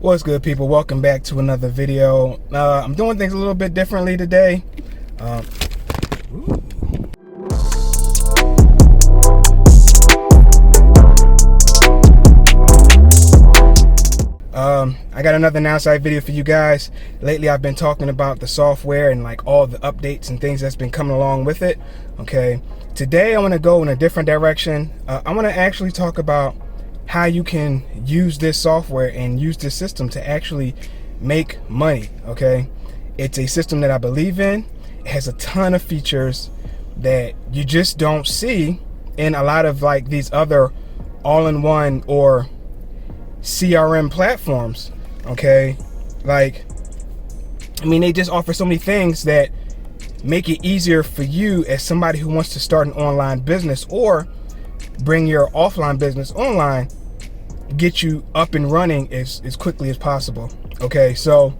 What's good, people? Welcome back to another video. I'm doing things a little bit differently today. I got another NowSite video for you guys. Lately, I've been talking about the software and like all the updates and things that's been coming along with it. Okay, today I want to go in a different direction. I want to actually talk about how you can use this software and use this system to actually make money. Okay, it's a system that I believe in. It has a ton of features that you just don't see in a lot of like these other all-in-one or CRM platforms. Okay, like, I mean, they just offer so many things that make it easier for you as somebody who wants to start an online business or bring your offline business online, get you up and running as quickly as possible. Okay, so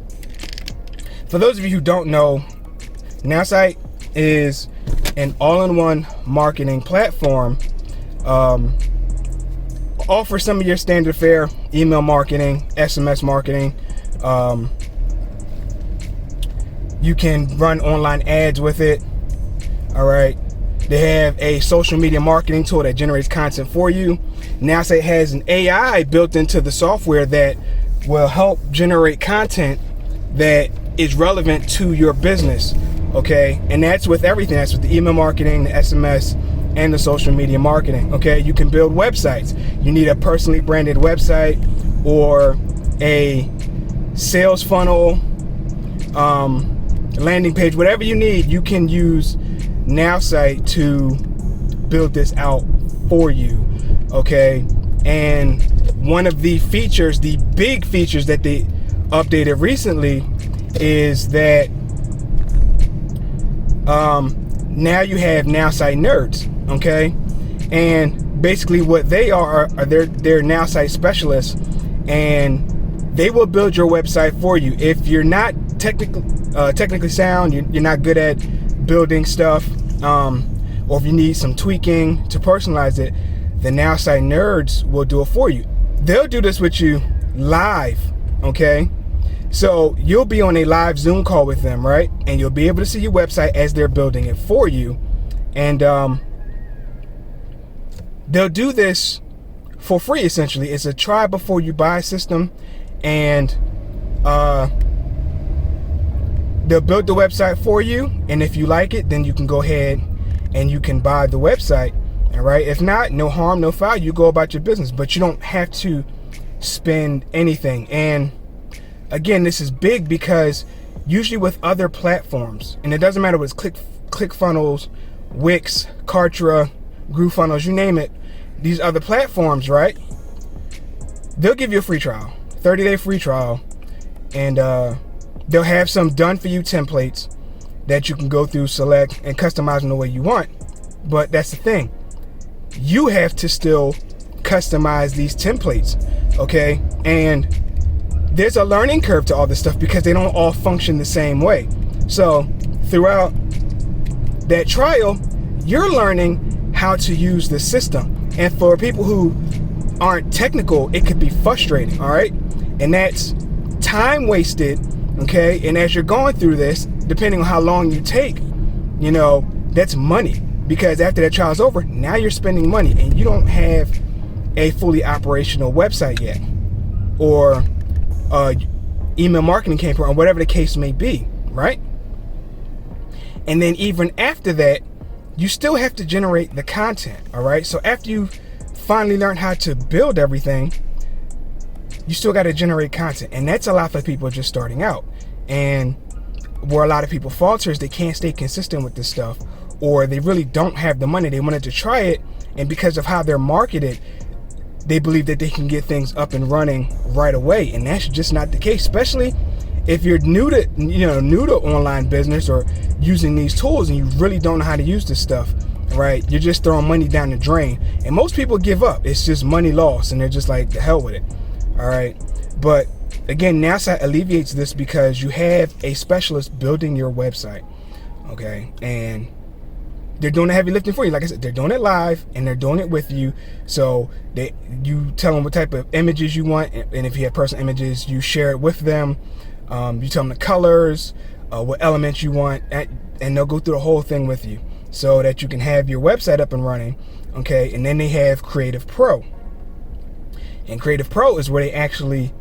for those of you who don't know, NowSite is an all-in-one marketing platform. Offer some of your standard fare email marketing, SMS marketing. You can run online ads with it. All right. They have a social media marketing tool that generates content for you. NowSite has an AI built into the software that will help generate content that is relevant to your business. Okay, and that's with everything. That's with the email marketing, the SMS, and the social media marketing. Okay, you can build websites. You need a personally branded website or a sales funnel, landing page, whatever you need, you can use NowSite to build this out for you. Okay, and one of the features, the big features that they updated recently, is that now you have NowSite nerds. Okay, and basically what they are they're NowSite specialists, and they will build your website for you. If you're not technically sound, you're not good at building stuff, or if you need some tweaking to personalize it, the NowSite nerds will do it for you. They'll do this with you live. Okay, so you'll be on a live Zoom call with them, right? And you'll be able to see your website as they're building it for you. And they'll do this for free, essentially. It's a try before you buy system. And they'll build the website for you. And if you like it, then you can go ahead and you can buy the website. All right. If not, no harm, no foul. You go about your business, but you don't have to spend anything. And again, this is big because usually with other platforms, and it doesn't matter what's ClickFunnels, Wix, Kartra, GrooveFunnels, you name it, these other platforms, right? They'll give you a free trial, 30-day free trial, and they'll have some done for you templates that you can go through, select, and customize in the way you want. But that's the thing, you have to still customize these templates. Okay, and there's a learning curve to all this stuff because they don't all function the same way. So throughout that trial, you're learning how to use the system. And for people who aren't technical, it could be frustrating. All right, and that's time wasted. Okay, and as you're going through this, depending on how long you take, you know, that's money, because after that trial's over, now you're spending money and you don't have a fully operational website yet, or email marketing campaign, or whatever the case may be, right? And then even after that, you still have to generate the content. All right, so after you finally learn how to build everything, you still got to generate content, and that's a lot for people just starting out. And where a lot of people falter is they can't stay consistent with this stuff, or they really don't have the money. They wanted to try it, and because of how they're marketed, they believe that they can get things up and running right away, and that's just not the case. Especially if you're new to online business or using these tools, and you really don't know how to use this stuff, right? You're just throwing money down the drain, and most people give up. It's just money lost, and they're just like, the hell with it. All right, but again, NowSite alleviates this because you have a specialist building your website. Okay, and they're doing the heavy lifting for you. Like I said, they're doing it live and they're doing it with you. So you tell them what type of images you want, and if you have personal images, you share it with them. You tell them the colors, what elements you want, and they'll go through the whole thing with you so that you can have your website up and running. Okay, and then they have Creative Pro. And Creative Pro is where they actually,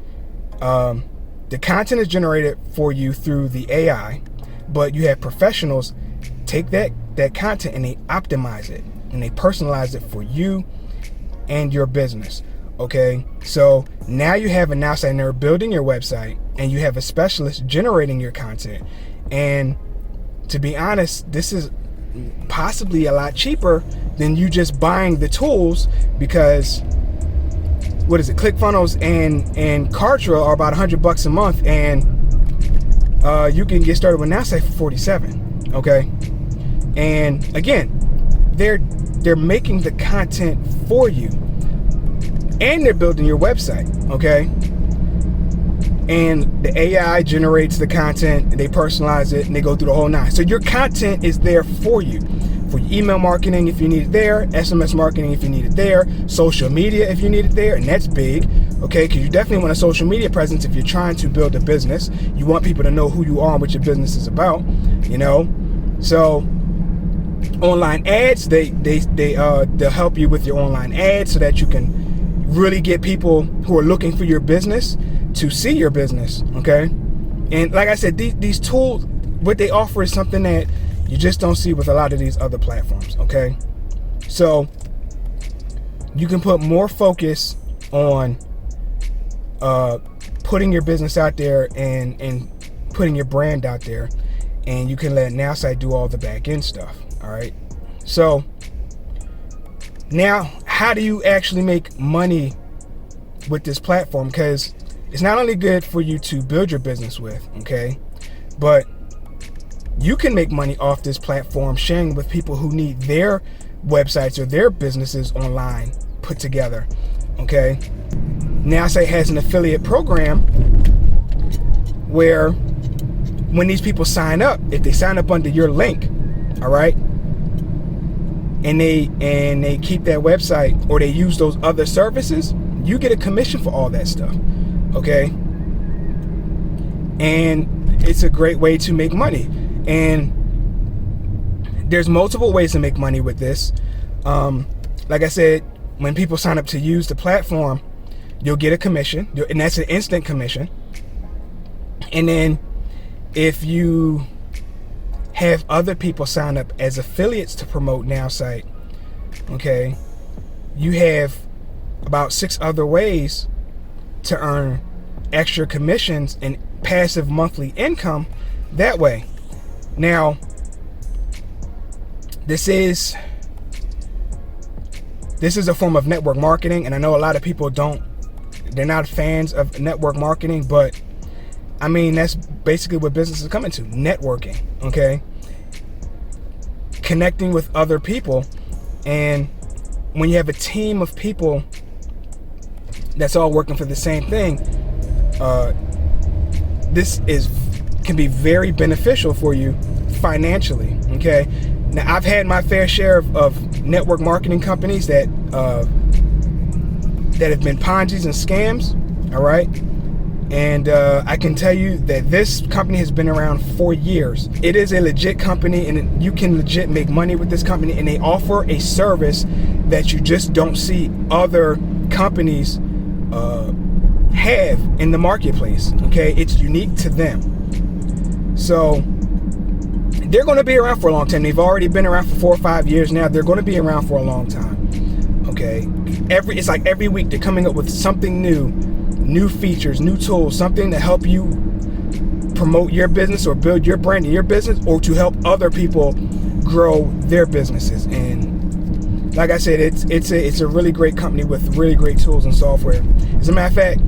the content is generated for you through the AI, but you have professionals take that content and they optimize it and they personalize it for you and your business. Okay, so now you have a NowSite and they're building your website, and you have a specialist generating your content. And to be honest, this is possibly a lot cheaper than you just buying the tools, because what is it, ClickFunnels and Kartra are about $100 a month, and you can get started with NowSite for $47. Okay, and again, they're making the content for you, and they're building your website. Okay, and the AI generates the content, and they personalize it, and they go through the whole nine. So your content is there for you, for your email marketing if you need it there, SMS marketing if you need it there, social media if you need it there, and that's big. Okay, because you definitely want a social media presence if you're trying to build a business. You want people to know who you are and what your business is about. So online ads, they'll help you with your online ads so that you can really get people who are looking for your business to see your business. Okay, and like I said, these tools, what they offer is something that you just don't see with a lot of these other platforms. Okay, so you can put more focus on putting your business out there and putting your brand out there, and you can let NowSite do all the back end stuff. All right, so now how do you actually make money with this platform? Because it's not only good for you to build your business with, okay, but you can make money off this platform sharing with people who need their websites or their businesses online put together. Okay, NowSite has an affiliate program where when these people sign up, if they sign up under your link, all right, and they keep that website or they use those other services, you get a commission for all that stuff. Okay, and it's a great way to make money. And there's multiple ways to make money with this. Like I said, when people sign up to use the platform, you'll get a commission, and that's an instant commission. And then if you have other people sign up as affiliates to promote NowSite, okay, you have about 6 other ways to earn extra commissions and passive monthly income that way. Now, this is a form of network marketing, and I know a lot of people they're not fans of network marketing, but I mean, that's basically what business is coming to, networking. Okay, connecting with other people. And when you have a team of people that's all working for the same thing, this can be very beneficial for you financially. Okay, now I've had my fair share of network marketing companies that have been Ponzi's and scams. All right, and I can tell you that this company has been around for years. It is a legit company, and you can legit make money with this company, and they offer a service that you just don't see other companies have in the marketplace. Okay, it's unique to them. So they're going to be around for a long time. They've already been around for 4 or 5 years now. They're going to be around for a long time. Okay, it's like every week they're coming up with something new features, new tools, something to help you promote your business or build your brand in your business, or to help other people grow their businesses. And like I said, it's a really great company with really great tools and software. As a matter of fact,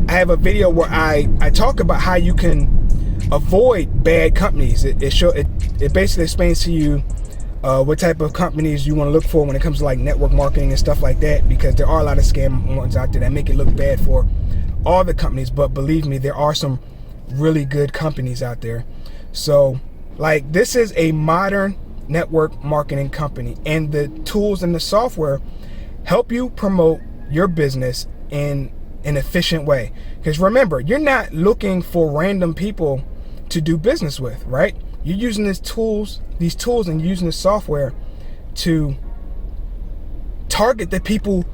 I have a video where I talk about how you can avoid bad companies. It basically explains to you what type of companies you want to look for when it comes to like network marketing and stuff like that, because there are a lot of scam ones out there that make it look bad for all the companies. But believe me, there are some really good companies out there. So like, this is a modern network marketing company, and the tools and the software help you promote your business in an efficient way. Because remember, you're not looking for random people to do business with, right? You're using these tools and using the software to target the people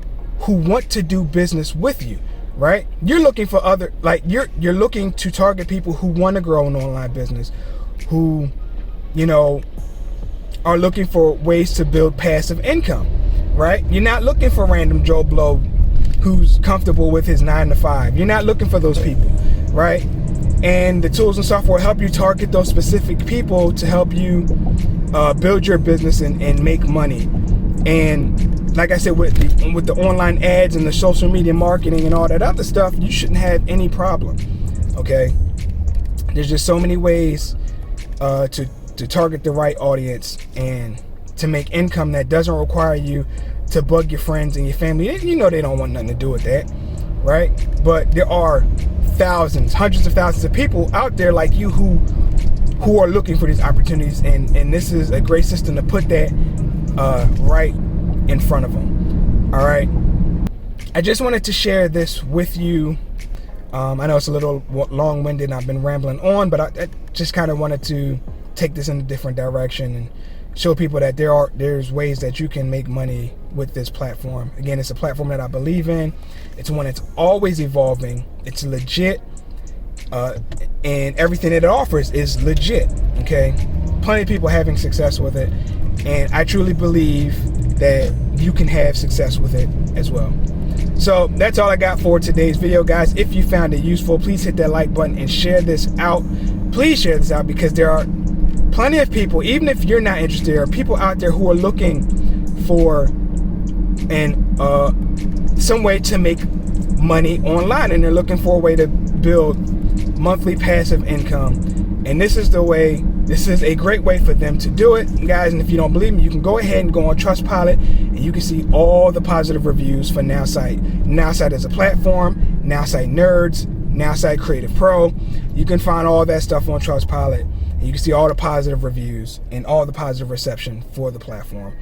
who want to do business with you, right? You're looking for you're looking to target people who want to grow an online business, who, are looking for ways to build passive income, right? You're not looking for random Joe Blow who's comfortable with his 9 to 5. You're not looking for those people, right? And the tools and software help you target those specific people to help you build your business and make money. And like I said, with the online ads and the social media marketing and all that other stuff, you shouldn't have any problem, okay? There's just so many ways to target the right audience and to make income that doesn't require you to bug your friends and your family. They don't want nothing to do with that, right? But there are thousands, hundreds of thousands of people out there like you who are looking for these opportunities, and this is a great system to put that right in front of them. All right, I just wanted to share this with you. I know it's a little long-winded and I've been rambling on, but I just kind of wanted to take this in a different direction and show people that there's ways that you can make money with this platform. Again, it's a platform that I believe in. It's one that's always evolving. It's legit, and everything that it offers is legit. Okay, plenty of people having success with it, and I truly believe that you can have success with it as well. So that's all I got for today's video, guys. If you found it useful, please hit that like button and share this out. Please share this out, because there are plenty of people, even if you're not interested, there are people out there who are looking for some way to make money online, and they're looking for a way to build monthly passive income. And this is a great way for them to do it, guys. And if you don't believe me, you can go ahead and go on Trustpilot, and you can see all the positive reviews for NowSite. NowSite is a platform, NowSite Nerds, NowSite Creative Pro. You can find all that stuff on Trustpilot, and you can see all the positive reviews and all the positive reception for the platform.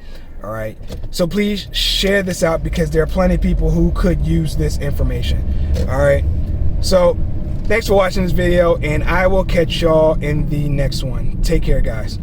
All right, so please share this out, because there are plenty of people who could use this information. All right, so thanks for watching this video, and I will catch y'all in the next one. Take care, guys.